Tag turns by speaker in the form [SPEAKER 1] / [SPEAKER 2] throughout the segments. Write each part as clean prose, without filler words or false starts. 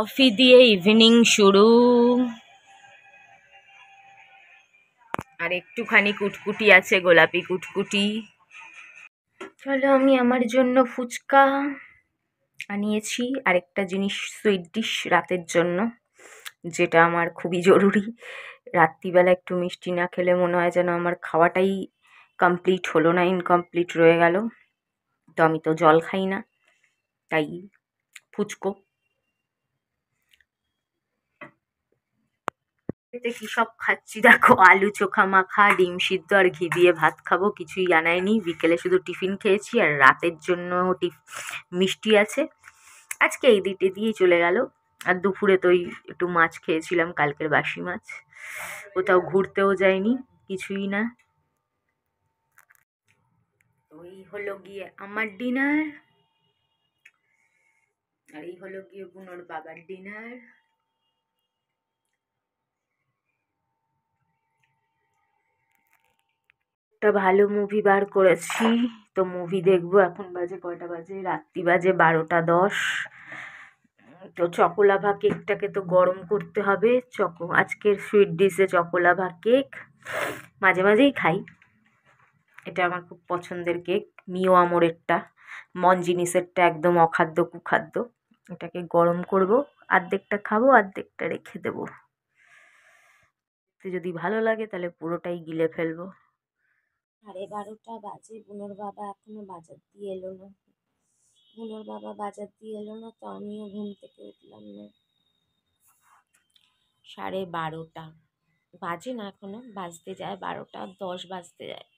[SPEAKER 1] Coffee দিয়ে evening শুরু, আর একটুখানি কুটকুটি আছে, গোলাপি কুটকুটি। চলো, আমি আমার জন্য ফুচকা আনিয়েছি, আরেকটা জিনিস সুইট ডিশ রাতের জন্য, যেটা আমার খুবই জরুরি। রাত্রিবেলা একটু মিষ্টি না খেলে মনে হয় যেন আমার খাওয়াটাই কমপ্লিট হলো না, ইনকমপ্লিট রয়ে গেল। তো আমি তো জল খাই না, তাই ফুচকো। এতে কি সব খাচ্ছি দেখো, আলু চোখা মাখা, ডিম সিদ্ধ আর ঘি দিয়ে ভাত খাবো, কিছুই জানায়নি। বিকেলে শুধু টিফিন খেয়েছি, আর রাতের জন্য মিষ্টি আছে। আজকে এই দিতে দিয়েই চলে গেল। আর দুপুরে তো একটু মাছ খেয়েছিলাম, কালকের বাসি মাছ। কোথাও ঘুরতেও যায়নি, কিছুই না। ওই হলো গিয়ে আমার ডিনার, আর এই হলো গিয়ে বুনোর বাবার ডিনার। একটা ভালো মুভি বার করেছি, তো মুভি দেখবো। এখন বাজে কয়টা বাজে, রাত্রি বাজে 12:10। তো চকোলাভা কেকটাকে তো গরম করতে হবে। আজকের সুইট ডিশে চকোলাভা কেক মাঝে মাঝেই খাই, এটা আমার খুব পছন্দের কেক। মিও আমরেরটা, মনজিনিসেরটা একদম অখাদ্য কুখাদ্য। এটাকে গরম করব, অর্ধেকটা খাবো, অর্ধেকটা রেখে দেবো। যদি ভালো লাগে তাহলে পুরোটাই গিলে ফেলবো। 12:30 বাজে, বুনোর বাবা এখনো বাজার দিয়ে এলো না। বুনোর বাবা বাজার দিয়ে এলো না, তো আমিও ঘুম থেকে উঠলাম না। 12:30 বাজে না, এখনো বাজতে যায় 12:10 বাজতে যায়।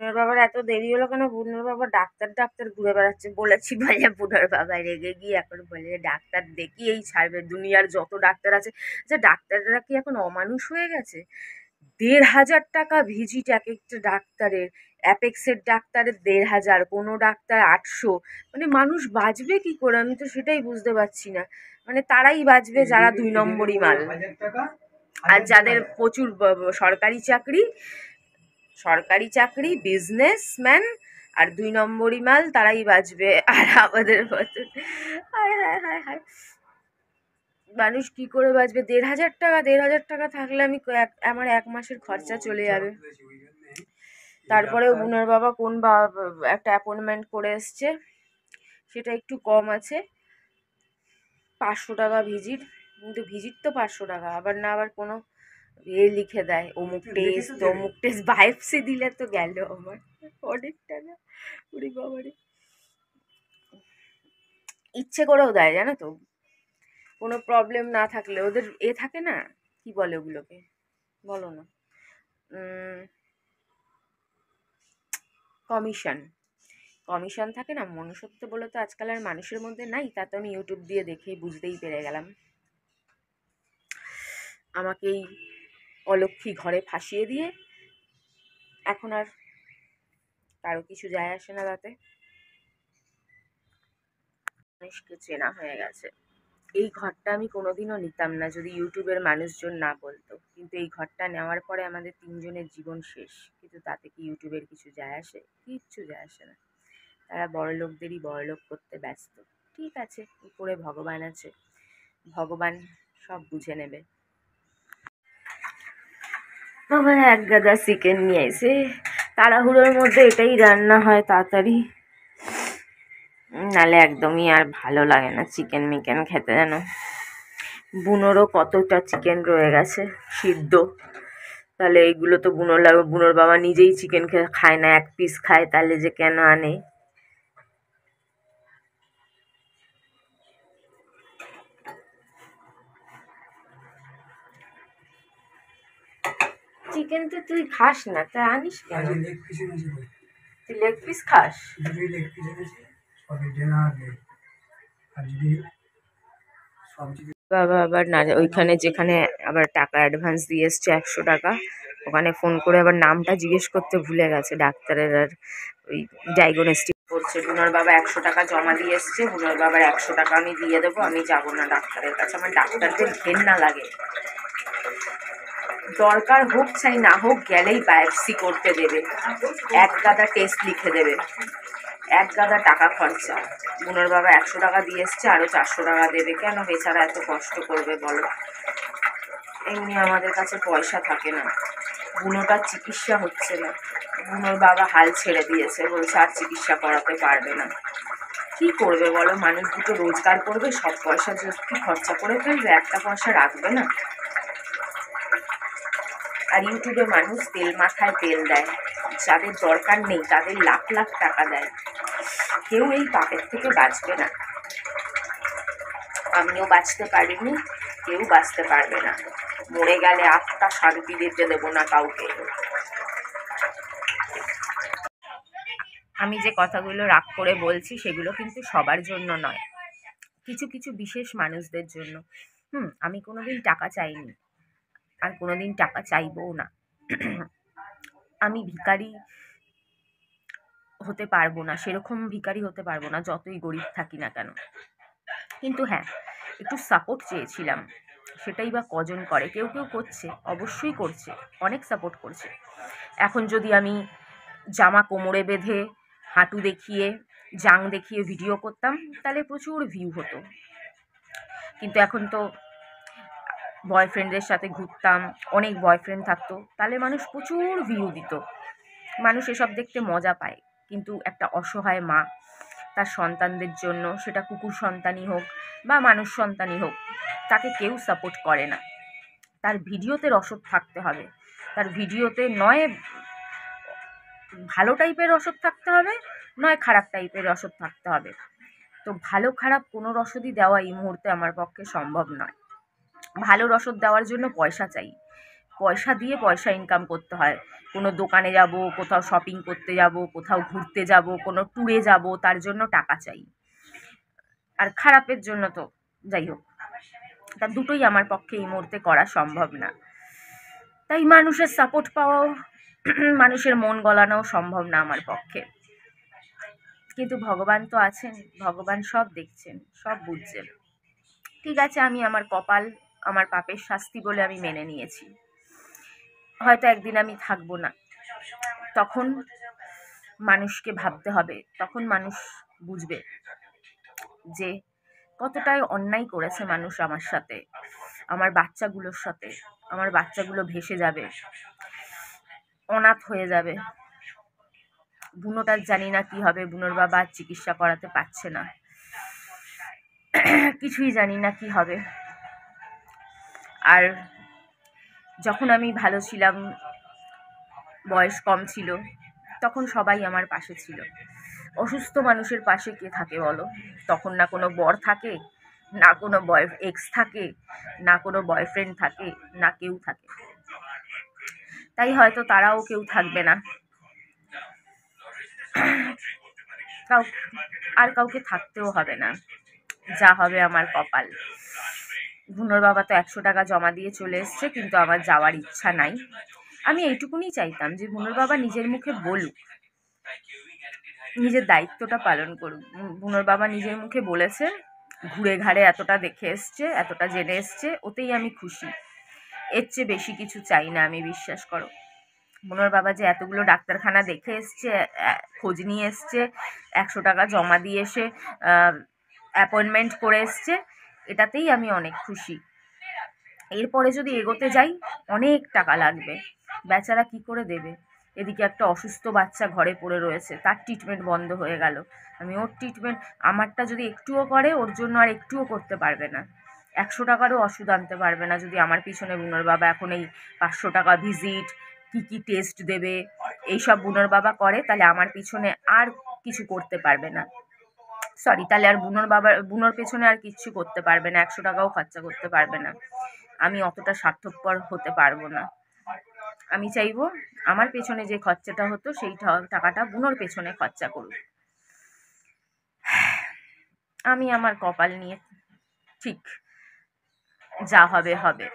[SPEAKER 1] বুনোর বাবার এত দেরি হলো কেন? বুনোর বাবা ডাক্তার ডাক্তার ঘুরে বেড়াচ্ছে। বলেছি বলে বুনোর বাবা রেগে গিয়ে এখন বলে ডাক্তার দেখিয়েই ছাড়বে। দুনিয়ার যত ডাক্তার আছে, যে ডাক্তাররা কি এখন অমানুষ হয়ে গেছে? 1,500 টাকা ভিজিট এক একটা ডাক্তারের। অ্যাপেক্সের ডাক্তারের 1,500, কোনো ডাক্তার 800। মানে মানুষ বাঁচবে কি করে? আমি তো সেটাই বুঝতে পারছি না। মানে তারাই বাঁচবে যারা 2 নম্বরই মাল, আর যাদের প্রচুর সরকারি চাকরি বিজনেসম্যান আর 2 নম্বরই মাল, তারাই বাঁচবে। আর আমাদের মতন হায় হায় হায় হায়, মানুষ কি করে বাঁচবে? 1,500 টাকা, 1,500 টাকা থাকলে আমার 1 মাসের খরচা চলে যাবে। তারপরেও বুনোর বাবা একটা অ্যাপয়েন্টমেন্ট করে এসছে, সেটা একটু কম আছে, 500 টাকা ভিজিট। কিন্তু ভিজিট তো 500 টাকা, আবার কোনো লিখে দেয় অমুক টেস্ট বায়োপসি দিলে তো গেল আমার অনেক টাকা। ওরে বাবারে, ইচ্ছে করেও দেয় জানো তো, কোনো প্রবলেম না থাকলে। ওদের থাকে না, কি বলে ওগুলোকে, বলো না, কমিশন থাকে না। মনুষ্যত্ব বলে তো আজকাল আর মানুষের মধ্যে নাই, তা তো আমি ইউটিউব দিয়ে দেখেই বুঝতেই পেরে গেলাম। আমাকেই অলক্ষী ঘরে ফাঁসিয়ে দিয়ে এখন আর কারো কিছু যায় আসে না তাতে। মানুষকে চেনা হয়ে গেছে। এই ঘরটা আমি কোনোদিনও নিতাম না যদি ইউটিউবের মানুষজন না বলতো, কিন্তু এই ঘরটা নেওয়ার পরে আমাদের 3জনের জীবন শেষ। কিন্তু তাতে কি ইউটিউবের কিছু যায় আসে? কিচ্ছু যায় আসে না। তারা বড়লোকদেরই বড়লোক করতে ব্যস্ত। ঠিক আছে, উপরে ভগবান আছে, ভগবান সব বুঝে নেবে। বাবা এক গাদা চিকেন নিয়ে এসে, তাড়াহুড়োর মধ্যে এটাই রান্না হয় তাড়াতাড়ি, নাহলে একদমই আর ভালো লাগে না চিকেন মিকেন খেতে। জানো, বুনোরও কতটা চিকেন রয়ে গেছে সিদ্ধ। তাহলে এইগুলো তো বুনোর বাবা নিজেই চিকেন খায় না, 1 পিস খায়, তাহলে যে কেন আনে? চিকেন তো তুই খাস না, তা আনিস কেন? তুই লেগ পিস খাস? বাবা আবার না, ওইখানে যেখানে আবার টাকা অ্যাডভান্স দিয়ে এসছে 100 টাকা, ওখানে ফোন করে আবার নামটা জিজ্ঞেস করতে ভুলে গেছে ডাক্তারের। আর ওই ডায়াগনস্টিক করছে। বুনোর বাবা 100 টাকা জমা দিয়ে এসছে, বুনোর বাবার 100 টাকা আমি দিয়ে দেবো, আমি যাবো না ডাক্তারের কাছে। আমার ডাক্তারদের ঘেন্না লাগে। দরকার হোক চাই না হোক, গেলেই বায়োপসি করতে দেবে, এক গাদা টেস্ট লিখে দেবে, এক গাদা টাকা খরচা। বুনোর বাবা 100 টাকা দিয়ে এসছে, আরো 400 টাকা দেবে। কেন বেচারা এত কষ্ট করবে বলো? এমনি আমাদের কাছে পয়সা থাকে না, বুনোটার চিকিৎসা হচ্ছে না। বুনোর বাবা হাল ছেড়ে দিয়েছে, বলছে আর চিকিৎসা করাতে পারবে না। কি করবে বলো? মানুষ দুটো রোজগার করবে, সব পয়সা কি খরচা করে ফেলবে, একটা পয়সা রাখবে না। আর ইউটিউবে মানুষ তেল মাথায় তেল দেয়, যাদের দরকার নেই তাদের লাখ লাখ টাকা দেয়। কেউ এই পাপের থেকে বাঁচবে না। আমিও বাঁচতে পারিনি, কেউ বাঁচতে পারবে না। মরে গেলে আত্মা শান্তি দিতে দেবো না কাউকে। আমি যে কথাগুলো রাগ করে বলছি সেগুলো কিন্তু সবার জন্য নয়, কিছু কিছু বিশেষ মানুষদের জন্য। আমি কোনোদিন টাকা চাইনি, আর কোনোদিন টাকা চাইবও না। আমি ভিখারি হতে পারবো না, সেরকম ভিখারি হতে পারবো না যতই গরিব থাকি না কেন। কিন্তু হ্যাঁ, একটু সাপোর্ট চেয়েছিলাম, সেটাই বা কজন করে? কেউ কেউ করছে, অবশ্যই করছে, অনেক সাপোর্ট করছে। এখন যদি আমি জামা কোমরে বেঁধে, হাঁটু দেখিয়ে, জাং দেখিয়ে ভিডিও করতাম, তাহলে প্রচুর ভিউ হতো। কিন্তু এখন তো বয়ফ্রেন্ডদের সাথে ঘুরতাম, অনেক বয়ফ্রেন্ড থাকতো, তাহলে মানুষ প্রচুর ভিউ দিত, মানুষ এসব দেখতে মজা পায়। কিন্তু একটা অসহায় মা তার সন্তানদের জন্য, সেটা কুকুর সন্তানই হোক বা মানুষ সন্তানই হোক, তাকে কেউ সাপোর্ট করে না। তার ভিডিওতে রসদ থাকতে হবে, তার ভিডিওতে নয় ভালো টাইপের রসদ থাকতে হবে, নয় খারাপ টাইপের রসদ থাকতে হবে। তো ভালো খারাপ কোনো রসদই দেওয়া এই মুহূর্তে আমার পক্ষে সম্ভব নয়। ভালো রসদ দেওয়ার জন্য পয়সা চাই, পয়সা দিয়ে পয়সা ইনকাম করতে হয়। কোনো দোকানে যাব, কোথাও শপিং করতে যাব, কোথাও ঘুরতে যাব, কোনো ট্যুরে যাব, তার জন্য টাকা চাই। আর খারাপের জন্য তো যাই হোক, তা দুটোই আমার পক্ষে এই মুহূর্তে করা সম্ভব না। তাই মানুষের সাপোর্ট পাওয়াও, মানুষের মন গলানোও সম্ভব না আমার পক্ষে। কিন্তু ভগবান তো আছেন, ভগবান সব দেখছেন, সব বুঝছেন। ঠিক আছে, আমি আমার কপাল, আমার পাপের শাস্তি বলে আমি মেনে নিয়েছি। হয়তো একদিন আমি থাকবো না, তখন মানুষকে ভাবতে হবে, তখন মানুষ বুঝবে যে কতটাই অন্যায় করেছে মানুষ আমার সাথে, আমার বাচ্চাগুলোর সাথে। আমার বাচ্চাগুলো ভেসে যাবে, অনাথ হয়ে যাবে। বুনোটার জানি না কি হবে, বুনোর বাবা চিকিৎসা করাতে পারছে না, কিছুই জানি না কি হবে। আর যখন আমি ভালো ছিলাম, বয়স কম ছিল, তখন সবাই আমার পাশে ছিল। অসুস্থ মানুষের পাশে কে থাকে বলো? তখন না কোনো বর থাকে, না কোনো এক্স থাকে, না কোনো বয়ফ্রেন্ড থাকে, না কেউ থাকে। তাই হয়তো তারাও কেউ থাকবে না, আর কাউকে থাকতেও হবে না, যা হবে আমার কপাল। বুনোর বাবা তো 100 টাকা জমা দিয়ে চলে এসছে, কিন্তু আমার যাওয়ার ইচ্ছা নাই। আমি এইটুকুনি চাইতাম যে বুনোর বাবা নিজের মুখে বলুক, নিজের দায়িত্বটা পালন করুক। বুনোর বাবা নিজের মুখে বলেছে, ঘুরে ঘাড়ে এতটা দেখে এসছে, এতটা জেনে এসছে, ওতেই আমি খুশি। এর চেয়ে বেশি কিছু চাই না আমি, বিশ্বাস করো। বুনোর বাবা যে এতগুলো ডাক্তারখানা দেখে এসছে, খোঁজ নিয়ে এসছে, 100 টাকা জমা দিয়ে এসে অ্যাপয়েন্টমেন্ট করে এসছে, এটাতেই আমি অনেক খুশি। এরপরে যদি এগোতে যাই, অনেক টাকা লাগবে, বেচারা কি করে দেবে? এদিকে একটা অসুস্থ বাচ্চা ঘরে পড়ে রয়েছে, তার ট্রিটমেন্ট বন্ধ হয়ে গেল। আমি ওর ট্রিটমেন্ট, আমারটা যদি একটুও করে, ওর জন্য আর একটুও করতে পারবে না। 100 টাকারও ওষুধ আনতে পারবে না যদি আমার পিছনে বুনোর বাবা এখন এই 500 টাকা ভিজিট, কি টেস্ট দেবে, এইসব বুনোর বাবা করে, তাহলে আমার পিছনে আর কিছু করতে পারবে না। সরি, তাহলে আর বুনোর পেছনে আর কিচ্ছু করতে পারবে না, 100 টাকাও খরচা করতে পারবে না। আমি অতটা স্বার্থপর হতে পারবো না। আমি চাইবো আমার পেছনে যে খরচাটা হতো, সেই টাকাটা বুনোর পেছনে খরচা করুক। আমি আমার কপাল নিয়ে ঠিক, যা হবে হবে।